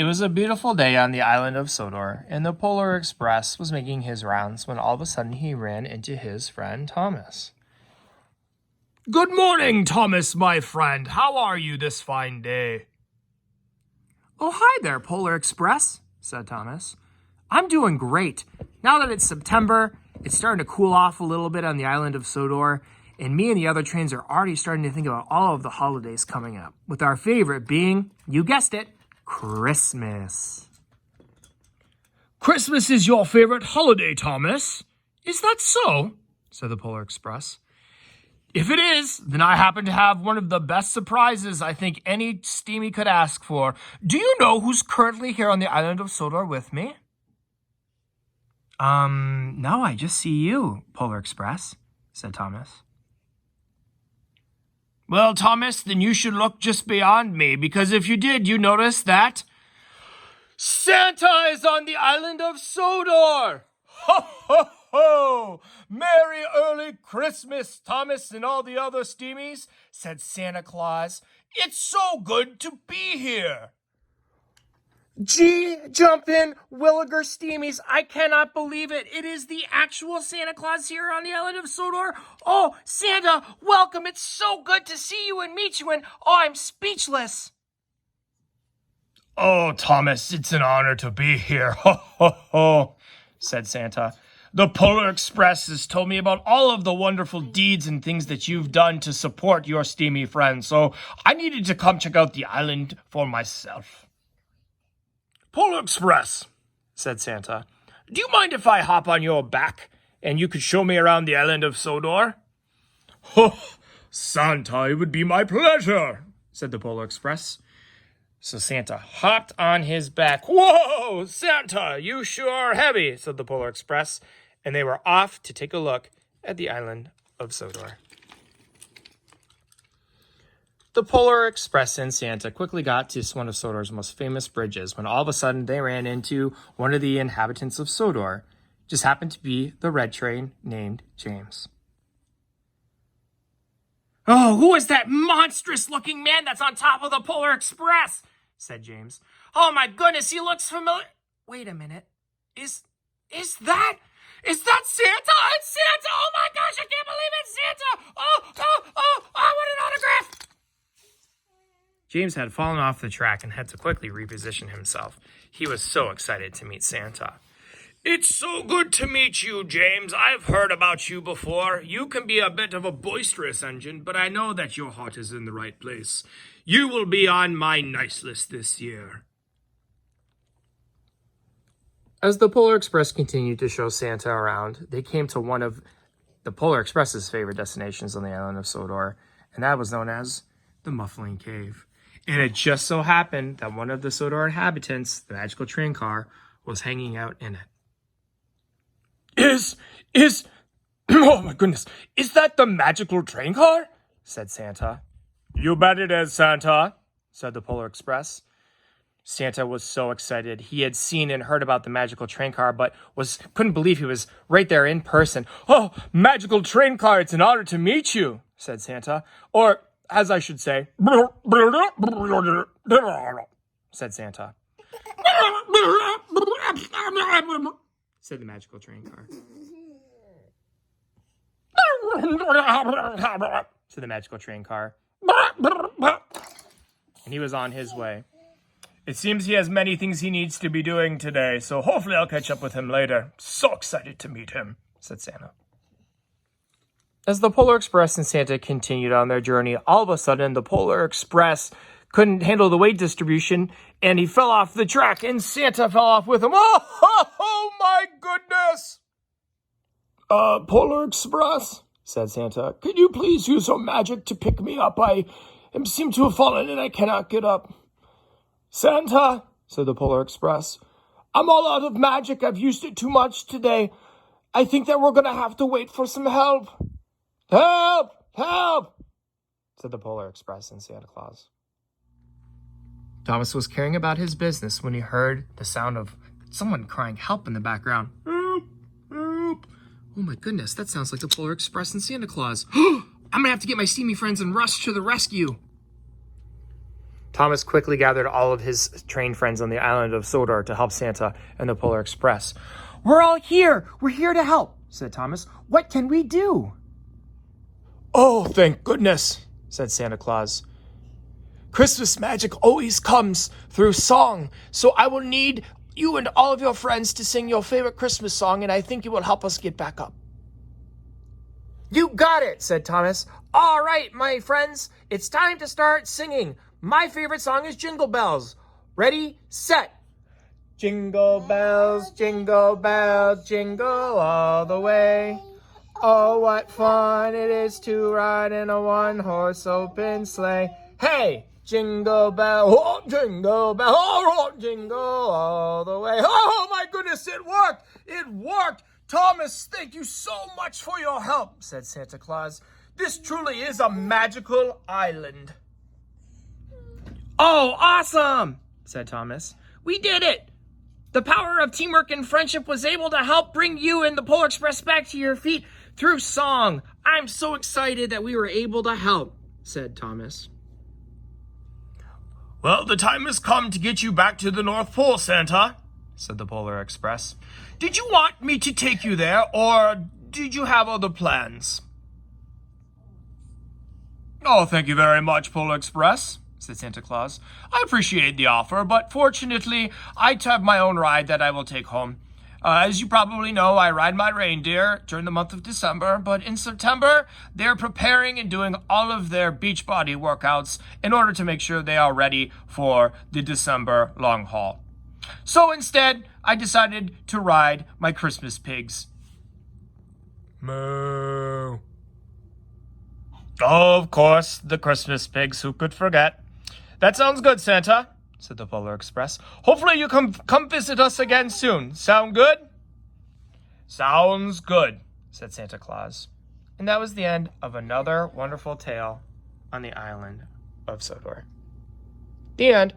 It was a beautiful day on the island of Sodor, and the Polar Express was making his rounds when all of a sudden he ran into his friend Thomas. Good morning, Thomas, my friend. How are you this fine day? Oh, hi there, Polar Express, said Thomas. I'm doing great. Now that it's September, it's starting to cool off a little bit on the island of Sodor, and me and the other trains are already starting to think about all of the holidays coming up, with our favorite being, you guessed it, Christmas. Christmas is your favorite holiday, Thomas. Is that so? Said the Polar Express. If it is, then I happen to have one of the best surprises I think any steamy could ask for. Do you know who's currently here on the island of Sodor with me? No, I just see you, Polar Express, said Thomas. Well, Thomas, then you should look just beyond me, because if you did, you notice that Santa is on the island of Sodor! Ho, ho, ho! Merry early Christmas, Thomas and all the other steamies, said Santa Claus. It's so good to be here. Gee, jump in, Williger Steamies. I cannot believe it. It is the actual Santa Claus here on the island of Sodor. Oh, Santa, welcome. It's so good to see you and meet you, and I'm speechless. Oh, Thomas, it's an honor to be here. Ho, ho, ho, said Santa. The Polar Express has told me about all of the wonderful deeds and things that you've done to support your steamy friends, so I needed to come check out the island for myself. Polar Express, said Santa, do you mind if I hop on your back and you could show me around the island of Sodor? Oh, Santa, it would be my pleasure, said the Polar Express. So Santa hopped on his back. Whoa, Santa, you sure are heavy, said the Polar Express, and they were off to take a look at the island of Sodor. The Polar Express and Santa quickly got to one of Sodor's most famous bridges when all of a sudden they ran into one of the inhabitants of Sodor. Just happened to be the red train named James. Oh, who is that monstrous-looking man that's on top of the Polar Express? Said James. Oh, my goodness, he looks familiar. Wait a minute. Is that Santa? It's Santa! Oh, my gosh, I can't believe it's Santa! Oh, I want an autograph! James had fallen off the track and had to quickly reposition himself. He was so excited to meet Santa. It's so good to meet you, James. I've heard about you before. You can be a bit of a boisterous engine, but I know that your heart is in the right place. You will be on my nice list this year. As the Polar Express continued to show Santa around, they came to one of the Polar Express's favorite destinations on the island of Sodor, and that was known as the Muffling Cave. And it just so happened that one of the Sodor inhabitants, the magical train car, was hanging out in it. Oh my goodness, is that the magical train car? Said Santa. You bet it is, Santa, said the Polar Express. Santa was so excited. He had seen and heard about the magical train car, but couldn't believe he was right there in person. Oh, magical train car, it's an honor to meet you, said Santa. Or, as I should say, said Santa. Said the magical train car. Said the magical train car. And he was on his way. It seems he has many things he needs to be doing today, so hopefully I'll catch up with him later. So excited to meet him, said Santa. As the Polar Express and Santa continued on their journey, all of a sudden the Polar Express couldn't handle the weight distribution, and he fell off the track, and Santa fell off with him. Oh my goodness! Polar Express, said Santa, could you please use some magic to pick me up? I seem to have fallen and I cannot get up. Santa, said the Polar Express, I'm all out of magic. I've used it too much today. I think that we're going to have to wait for some help. Help! Help! Said the Polar Express and Santa Claus. Thomas was caring about his business when he heard the sound of someone crying help in the background. Help! Help! Oh my goodness, that sounds like the Polar Express and Santa Claus. I'm gonna have to get my steamy friends and rush to the rescue. Thomas quickly gathered all of his train friends on the island of Sodor to help Santa and the Polar Express. "We're all here. We're here to help," said Thomas. "What can we do?" Oh, thank goodness, said Santa Claus. Christmas magic always comes through song, so I will need you and all of your friends to sing your favorite Christmas song, and I think it will help us get back up. "You got it," said Thomas. "All right, my friends, it's time to start singing. My favorite song is Jingle Bells. Ready, set. Jingle bells, jingle all the way. Oh, what fun it is to ride in a one-horse open sleigh. Hey, jingle bell, oh, jingle all the way." Oh, my goodness, it worked! It worked! "Thomas, thank you so much for your help," said Santa Claus. "This truly is a magical island." "Oh, awesome," said Thomas. "We did it! The power of teamwork and friendship was able to help bring you and the Polar Express back to your feet through song. I'm so excited that we were able to help," said Thomas. Well, the time has come to get you back to the North Pole, Santa, said the Polar Express. "Did you want me to take you there, or did you have other plans?" "Oh, thank you very much, Polar Express," said Santa Claus. "I appreciate the offer, but fortunately, I have my own ride that I will take home. As you probably know, I ride my reindeer during the month of December, but in September, they're preparing and doing all of their Beachbody workouts in order to make sure they are ready for the December long haul. So instead, I decided to ride my Christmas pigs." Moo. Oh, of course, the Christmas pigs, who could forget? "That sounds good, Santa," said the Polar Express. "Hopefully you come visit us again soon. Sound good?" "Sounds good," said Santa Claus. And that was the end of another wonderful tale on the island of Sodor. The end.